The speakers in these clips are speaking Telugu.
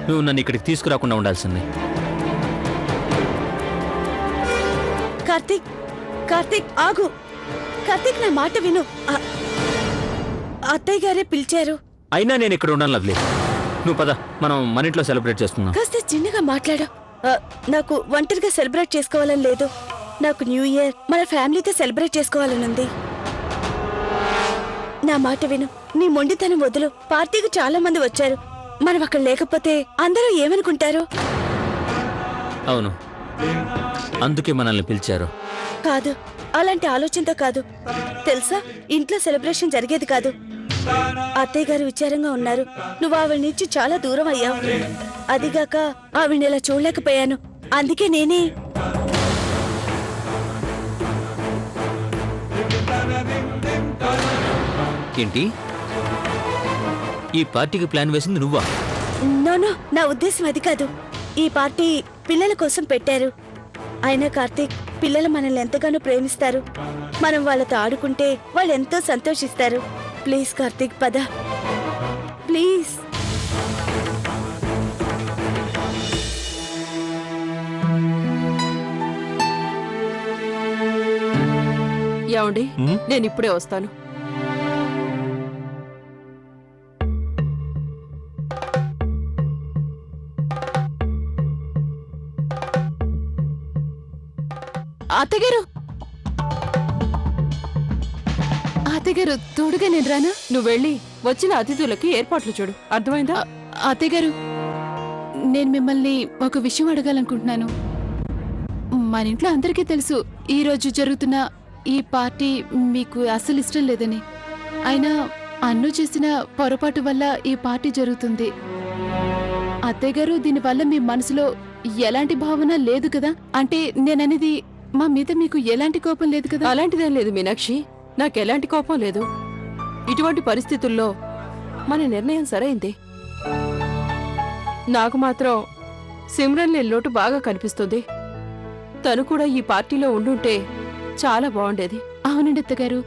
నువ్వు నన్ను ఇక్కడికి తీసుకురాకుండా ఉండాల్సింది. కార్తీక్, కార్తీక్ ఆగు. కార్తీక్ నా మాట విను. అత్తయ్య గారే పిలిచారు. అయినా నేను ఇక్కడ ఉన్నాను లవ్లీ. నువ్వు పద, మనం మన ఇంట్లో సెలబ్రేట్ చేసుకుందాం. కాస్త చిన్నగా మాట్లాడు. నాకు ఒంటరిగా సెలబ్రేట్ చేసుకోవాలని లేదు. నాకు న్యూ ఇయర్ మన ఫ్యామిలీతో సెలబ్రేట్ చేసుకోవాలని ఉంది. నా మాట విను. నీ మొండితనం వదులు. పార్టీకి చాలా మంది వచ్చారు. మనం అక్కడ లేకపోతే అందరూ ఏమనుకుంటారు? అవును, అందుకే మనల్ని పిలిచారు. కాదు, అలాంటి ఆలోచనతో కాదు. తెలుసా, ఇంట్లో సెలబ్రేషన్ జరిగేది కాదు. అత్తయ్య గారు విచారంగా ఉన్నారు. నువ్వు ఆవిడ నుంచి చాలా దూరం అయ్యావు. అదిగాక ఆవిడని ఇలా చూడలేకపోయాను. అందుకే నేనే ఏంటి, ఈ పార్టీకి ప్లాన్ వేసింది నువ్వా? నో, నా ఉద్దేశం అది కాదు. ఈ పార్టీ పిల్లల కోసం పెట్టారు. అయినా కార్తీక్, పిల్లలు మనల్ని ఎంతగానో ప్రేమిస్తారు. మనం వాళ్ళతో ఆడుకుంటే వాళ్ళు ఎంతో సంతోషిస్తారు. ప్లీజ్ కార్తీక్, పద ప్లీజ్. ఏమండి, నేను ఇప్పుడే వస్తాను. అత్తగారు, అత్తగారు తోడుగా నేను రానా? నువ్వు వెళ్ళి వచ్చిన అతిథులకి ఏర్పాట్లు చూడు, అర్థమైందా? అత్తగారు, నేను మిమ్మల్ని ఒక విషయం అడగాలనుకుంటున్నాను. మన ఇంట్లో అందరికీ తెలుసు ఈ రోజు జరుగుతున్న ఈ పార్టీ మీకు అస్సలు ఇష్టం లేదని. అయినా అన్ను చేసిన పొరపాటు వల్ల ఈ పార్టీ జరుగుతుంది. అత్తయ్యగారు, దీనివల్ల మీ మనసులో ఎలాంటి భావన లేదు కదా? అంటే నేననేది, మా మీద మీకు ఎలాంటి కోపం లేదు కదా? అలాంటిదేం లేదు మీనాక్షి, నాకెలాంటి కోపం లేదు. ఇటువంటి పరిస్థితుల్లో మన నిర్ణయం సరైంది. నాకు మాత్రం సిమ్రన్ లేని లోటు బాగా కనిపిస్తుంది. తను కూడా ఈ పార్టీలో ఉండుంటే చాలా బాగుండేది. అవునండి అత్తగారు,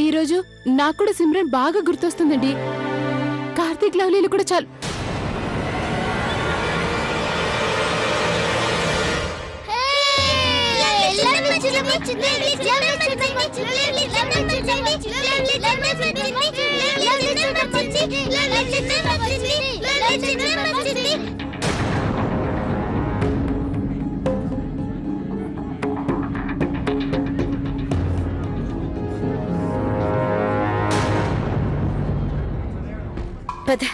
ఈ రోజు నాకు కూడా సిమ్రన్ బాగా గుర్తొస్తుందండి. కార్తీక్, లవ్లీలు కూడా చాలు. పద.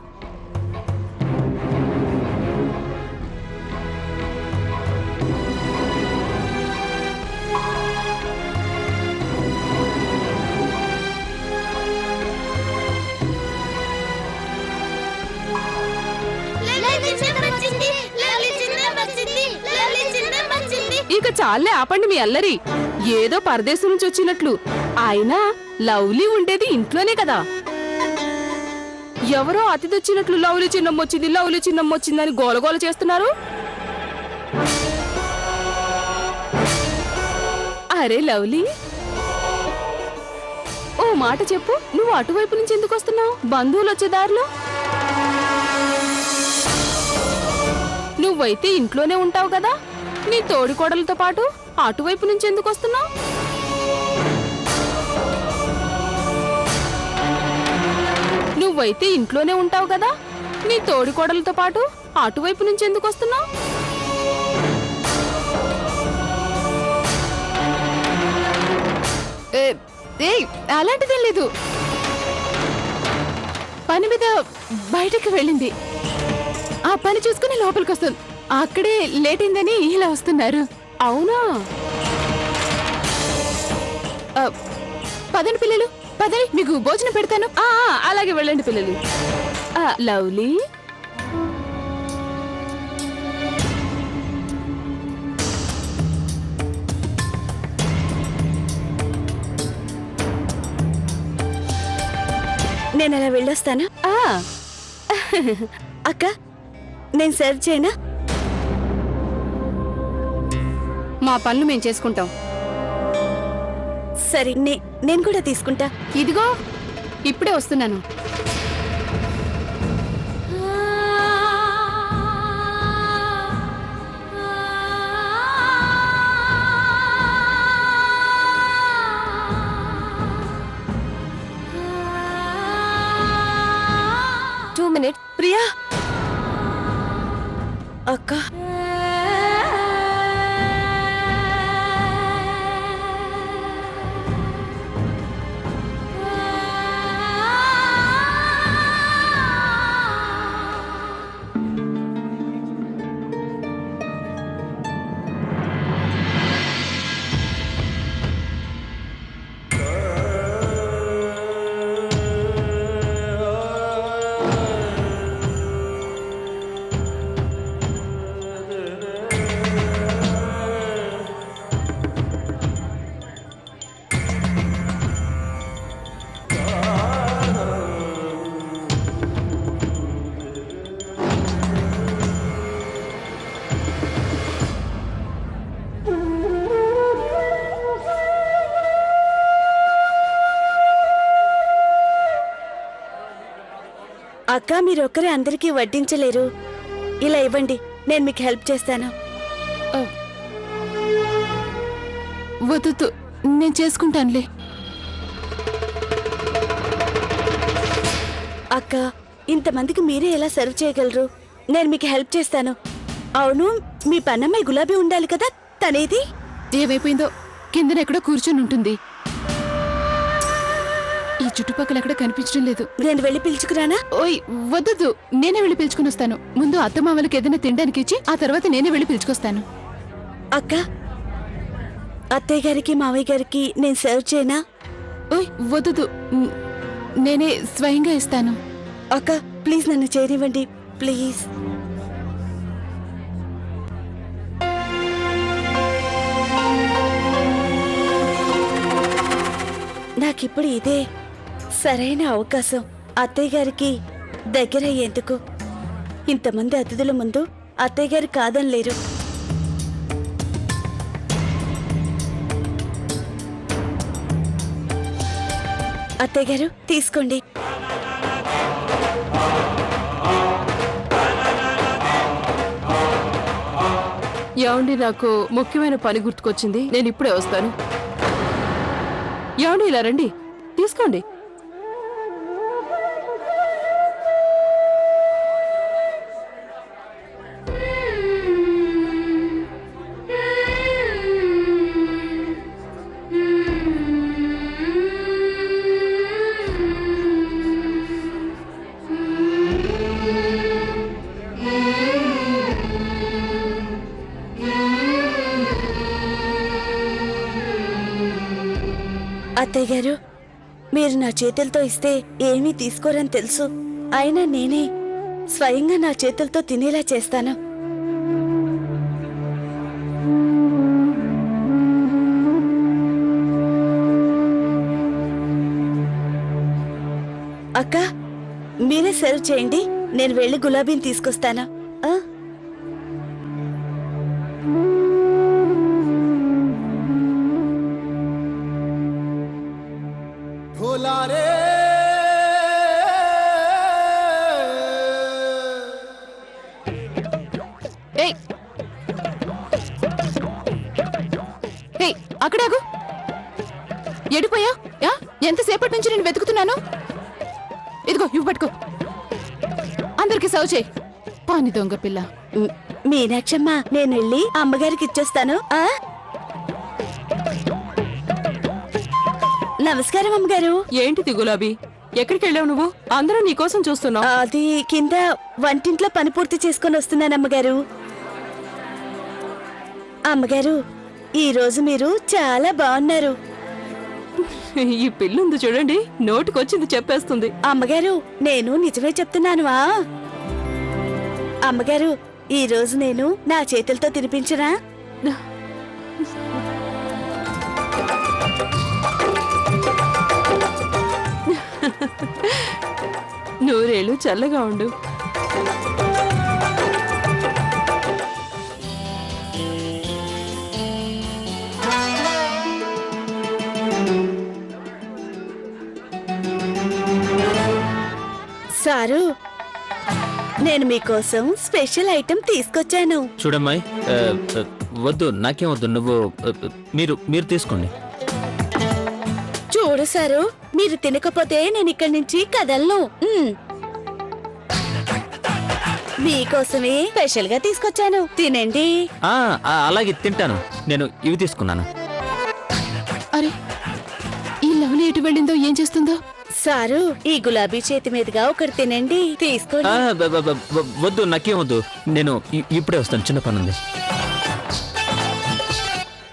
ఇక చాలే, ఆపండి మీ అల్లరి. ఏదో పరదేశం నుంచి వచ్చినట్లు. అయినా లవ్లీ ఉండేది ఇంట్లోనే కదా. ఎవరో అతిథి వచ్చినట్లు లవ్లీ చిన్నమ్మొచ్చింది, లవ్లీ చిన్నమ్మొచ్చిందని గోలగోల చేస్తున్నారు. అరే లవ్లీ, ఓ మాట చెప్పు, నువ్వు అటువైపు నుంచి ఎందుకు వస్తున్నావు? బంధువులు వచ్చే దారిలో? నువ్వైతే ఇంట్లోనే ఉంటావు కదా, నీ తోడికోడలతో పాటు అటువైపు నుంచి ఎందుకు వస్తున్నావు? నువ్వైతే ఇంట్లోనే ఉంటావు కదా, నీ తోడికోడలతో పాటు అటువైపు నుంచి ఎందుకు వస్తున్నావు? అలాంటిదేం లేదు. పని మీద బయటకు వెళ్ళింది. ఆ పని చూసుకుని లోపలికి వస్తుంది. అక్కడే లేట్ అయిందని ఇలా వస్తున్నారు. అవునా? పదండి పిల్లలు, పదండి, మీకు భోజనం పెడతాను. అలాగే వెళ్ళండి పిల్లలు. లవ్లీ, నేను అలా వెళ్ళొస్తాను. అక్క, నేను సర్వ్ చేయనా? మా పనులు మేము చేసుకుంటాం. సరే, నేను కూడా తీసుకుంటా. ఇదిగో ఇప్పుడే వస్తున్నాను. మినిట్ ప్రియా అక్క అక్క మీరొక్కరే అందరికీ వడ్డించలేరు. ఇలా ఇవ్వండి, నేను మీకు హెల్ప్ చేస్తాను. వద్దు, నేను చేసుకుంటానులే. అక్క ఇంతమందికి మీరే ఎలా సర్వ్ చేయగలరు? నేను మీకు హెల్ప్ చేస్తాను. అవును, మీ పన్నమ్మాయి గులాబీ ఉండాలి కదా, తనేది? ఏమైపోయిందో కిందన ఎక్కడో కూర్చొని ఉంటుంది. ఈ చుట్టుపక్కల ఎక్కడ కనిపించడం లేదు. నేను వెళ్ళి పిలుచుకురానా? ఓయ్ వద్దు, నేనే వెళ్ళి పిలుచుకుని వస్తాను. ముందు అత్తమామలకి ఏదైనా తినడానికి ఇచ్చి ఆ తర్వాత నేనే వెళ్ళి పిలుచుకొస్తాను. అక్క అత్తయ్య గారికి మావయ్య గారికి నేను సర్వ్ చేయనా? ఓయ్ వద్దు, నేనే స్వయంగా ఇస్తాను. అక్క ప్లీజ్ నన్ను చేయనివ్వండి, ప్లీజ్. నాకిప్పుడు ఇదే సరైన అవకాశం అత్తయ్య గారికి దగ్గర అయ్యేందుకు. ఇంతమంది అతిథుల ముందు అత్తయ్య గారు కాదనలేరు. అత్తయ్య గారు తీసుకోండి. ఏమండి, నాకు ముఖ్యమైన పని గుర్తుకొచ్చింది, నేను ఇప్పుడే వస్తాను. ఏమండి, ఇలా రండి, తీసుకోండి. అత్తయ్య గారు మీరు నా చేతులతో ఇస్తే ఏమీ తీసుకోరని తెలుసు. అయినా నేనే స్వయంగా నా చేతులతో తినేలా చేస్తాను. అక్క మీరే సర్వ్ చేయండి, నేను వెళ్ళి గులాబీని తీసుకొస్తాను. అక్కడాగు, ఎడిపోయా? ఎంతసేపటి నుంచి నేను వెతుకుతున్నాను. ఇదిగో ఇవి పట్టుకో, అందరికి సర్వ్ చేయి. పాని దొంగ పిల్ల. మీనాక్షమ్మ, నేను వెళ్ళి అమ్మగారికి ఇచ్చేస్తాను. నమస్కారం అమ్మగారు. ఏంటిది గులాబీ, ఎక్కడికి వెళ్ళావు నువ్వు? అందరూ నీకోసం చూస్తున్నావు. అది కింద వంటింట్లో పని పూర్తి చేసుకొని వస్తున్నాను అమ్మగారు. అమ్మగారు ఈ రోజు మీరు చాలా బాగున్నారు. ఈ పిల్లుంది చూడండి, నోటికొచ్చింది చెప్పేస్తుంది. అమ్మగారు నేను నిజమే చెప్తున్నానువా? అమ్మగారు ఈ రోజు నేను నా చేతులతో తినిపించనా? నూరేళ్ళు చల్లగా ఉండు. సారు, నేను మీకోసం స్పెషల్ ఐటెం తీసుకొచ్చాను. చూడమ్మాయి, వద్దు, నాకేం వద్దు, నువ్వు మీరు తీసుకోండి. చూడు సారు, మీరు తినకపోతే నేను ఇక్కడి నుంచి కదలను. మీకోసమే స్పెషల్ గా తీసుకొచ్చాను, తినండి. అలాగే తింటాను. నేను ఇవి తీసుకున్నాను. అరే ఈ లవ్లీ ఎటు వెళ్ళిందో, ఏం చేస్తుందో? సారు, ఈ గులాబీ చేతి మీదుగా ఒకటి తినండి, తీసుకోండి. వద్దు, నాకేం వద్దు. నేను ఇప్పుడే వస్తాను, చిన్న పని ఉంది.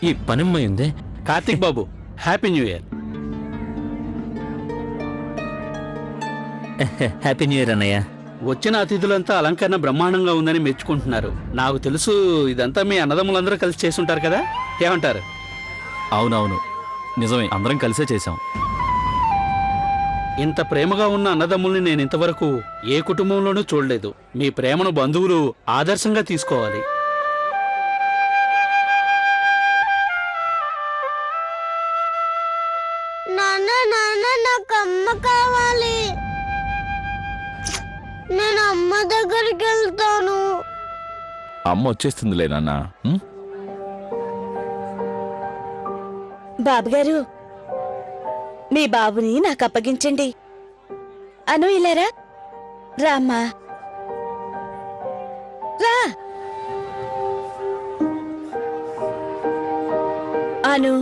ఈ పనిమ్మై ఉంది. Karthik Babu, happy new year. Happy new year అన్నయ్య. వచ్చిన అతిథులంతా అలంకరణ బ్రహ్మాండంగా ఉందని మెచ్చుకుంటున్నారు. నాకు తెలుసు ఇదంతా మీ అన్నదమ్ములందరూ కలిసి చేసుంటారు కదా, ఏమంటారు? అవునవును, నిజమే, అందరం కలిసే చేశాం. ఇంత ప్రేమగా ఉన్న అన్నదమ్ముల్ని నేను ఇంతవరకు ఏ కుటుంబంలోనూ చూడలేదు. మీ ప్రేమను బంధువులు ఆదర్శంగా తీసుకోవాలి. నాన్న నాన్న నాకు అమ్మ కావాలి. నేను అమ్మ దగ్గరికి వెళ్తాను. అమ్మ వచ్చేస్తుందిలే నాన్న. బాబుగారు, మీ బాబుని నాకు అప్పగించండి. అను, ఇలారా రామ్మా, రా. అను,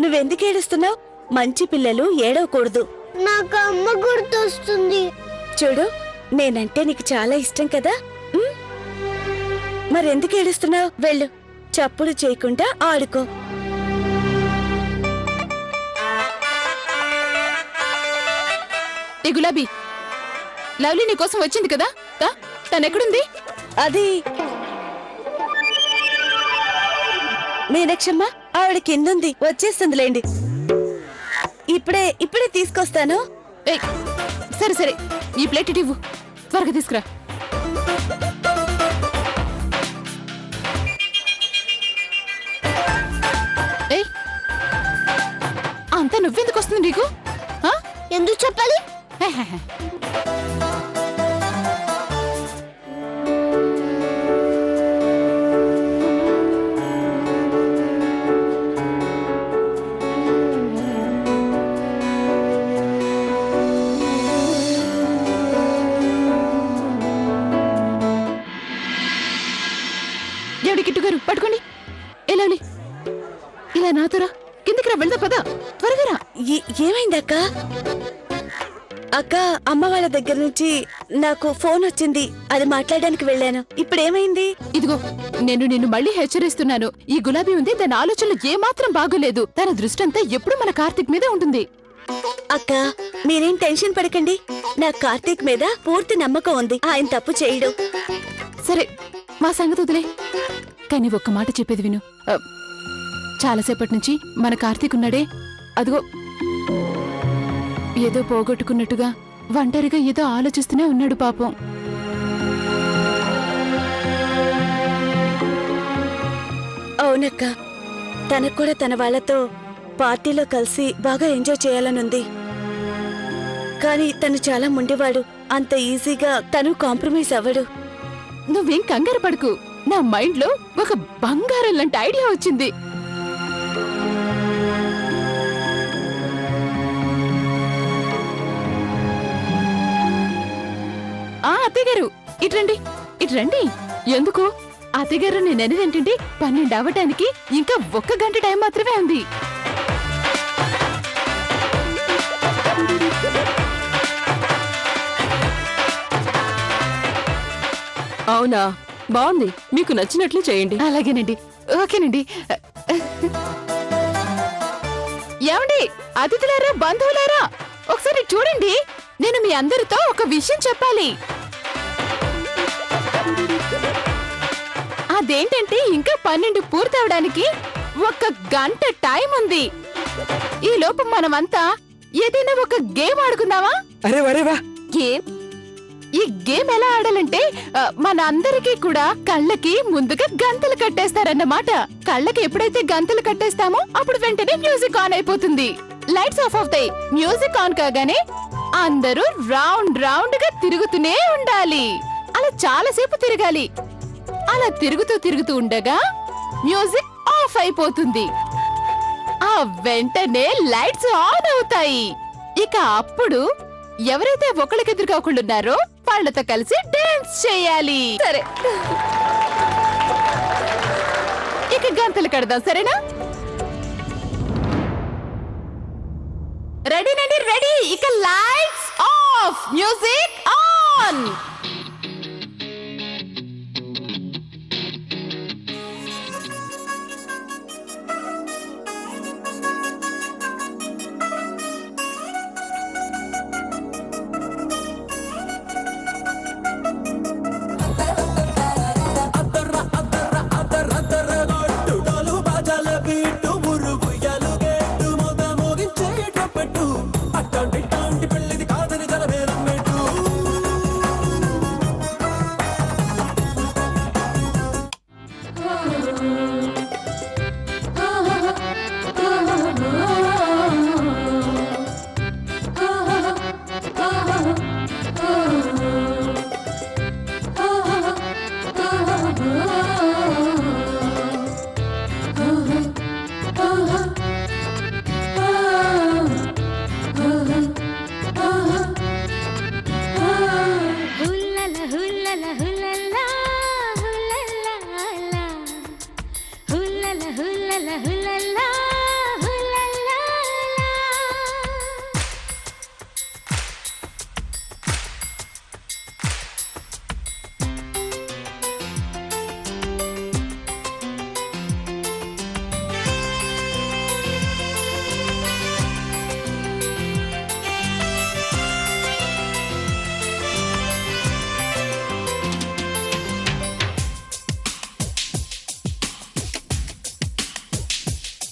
నువ్వెందుకు ఏడుస్తున్నావు? మంచి పిల్లలు ఏడవకూడదు. నాకు అమ్మ గుర్తొస్తుంది. చూడు, నేనంటే నీకు చాలా ఇష్టం కదా. మరెందుకు ఏడుస్తున్నావు? వెళ్ళు, చప్పుడు చేయకుండా ఆడుకో. ఏ గులాబీ, లవ్లీ నీ కోసం వచ్చింది కదా, తనెక్కడుంది? అది మీనాక్షమ్మ, ఆవిడ కిందుంది, వచ్చేస్తుందిలేండి. ఇప్పుడే తీసుకొస్తాను. ఏయ్, సరే సరే, ఈ ప్లేట్ ఇటు ఇవ్వు, త్వరగా తీసుకురా. ఏయ్, అంతా నువ్వెందుకు వస్తుంది నీకు? ఎందుకు చెప్పాలి? ఎవడి కిట్టు గారు, పట్టుకోండి. ఎలా ఇలా నాతోరా, కిందికి రా, వెళ్దా పద, త్వరగా రా. ఏమైందక్క? అక్క, అమ్మ వాళ్ళ దగ్గర నుంచి నాకు ఫోన్ వచ్చింది, అది మాట్లాడడానికి వెళ్ళాను. ఇప్పుడేమైంది? ఇదిగో, నేను నిన్ను మళ్ళీ హెచ్చరిస్తున్నాను. ఈ గులాబీ ఉంది, దాని ఆలోచనలు ఏమాత్రం బాగోలేదు. తన దృష్టి అంతా ఎప్పుడు మన కార్తీక్ మీదే ఉంటుంది. అక్క, మీరేం టెన్షన్ పడకండి. నా కార్తీక్ మీద పూర్తి నమ్మకం ఉంది, ఆయన తప్పు చేయడు. సరే, మా సంగతి వదిలే. కానీ ఒక్క మాట చెప్పేది విను. చాలాసేపటి నుంచి మన కార్తీక్ ఉన్నాడే, అదిగో ఏదో పోగొట్టుకున్నట్టుగా ఒంటరిగా ఏదో ఆలోచిస్తూనే ఉన్నాడు పాపం. అవునక్క, తనకు కూడా తన వాళ్ళతో పార్టీలో కలిసి బాగా ఎంజాయ్ చేయాలనుంది. కానీ తను చాలా మొండివాడు, అంత ఈజీగా తను కాంప్రమైజ్ అవ్వడు. నువ్వేం కంగారు పడకు, నా మైండ్ లో ఒక బంగారం లాంటి ఐడియా వచ్చింది. అత్తయ్య గారు, ఇట్రండి. ఎందుకు? అత్తయ్య గారు, నేనేంటంటే 12 అవ్వటానికి ఇంకా 1 గంట టైం మాత్రమే ఉంది. అవునా? బాగుంది, మీకు నచ్చినట్లు చేయండి. అలాగేనండి, ఓకేనండి. ఏమండి, అతిథులారా, బంధువులారా, ఒకసారి చూడండి. నేను మీ అందరితో ఒక విషయం చెప్పాలి. అదేంటంటే ఇంకా 12 పూర్తవడానికి 1 గంట టైం ఉంది. ఈ లోపు మనమంతా ఏదైనా ఒక గేమ్ ఆడుకుందామా? అరే వరేవా, గేమ్? ఈ గేమ్ ఎలా ఆడాలంటే మన అందరికీ కూడా కళ్ళకి ముందుగా గంతలు కట్టేస్తారన్నమాట. కళ్ళకి ఎప్పుడైతే గంతలు కట్టేస్తామో అప్పుడు వెంటనే మ్యూజిక్ ఆన్ అయిపోతుంది. లైట్స్ ఆఫ్ అవుతాయి. మ్యూజిక్ ఆన్ కాగానే అందరూ రౌండ్ రౌండ్ గా తిరుగుతూనే ఉండాలి. అలా చాలాసేపు తిరగాలి. అలా తిరుగుతూ ఉండగా మ్యూజిక్ ఆఫ్ అయిపోతుంది. ఆ వెంటనే లైట్స్ ఆన్ అవుతాయి. ఇక అప్పుడు ఎవరైతే ఒకళ్ళకెదురుగా ఒకళ్ళు ఉన్నారో వాళ్ళతో కలిసి డాన్స్ చేయాలి. సరే, ఇక గంతలు కడదాం. సరేనా? రెడీనండి, రెడీ. ఇక లైట్స్ ఆఫ్, మ్యూజిక్ ఆన్.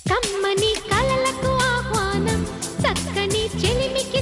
కమ్మని కలలకు ఆహ్వానం, చక్కని చెలిమికి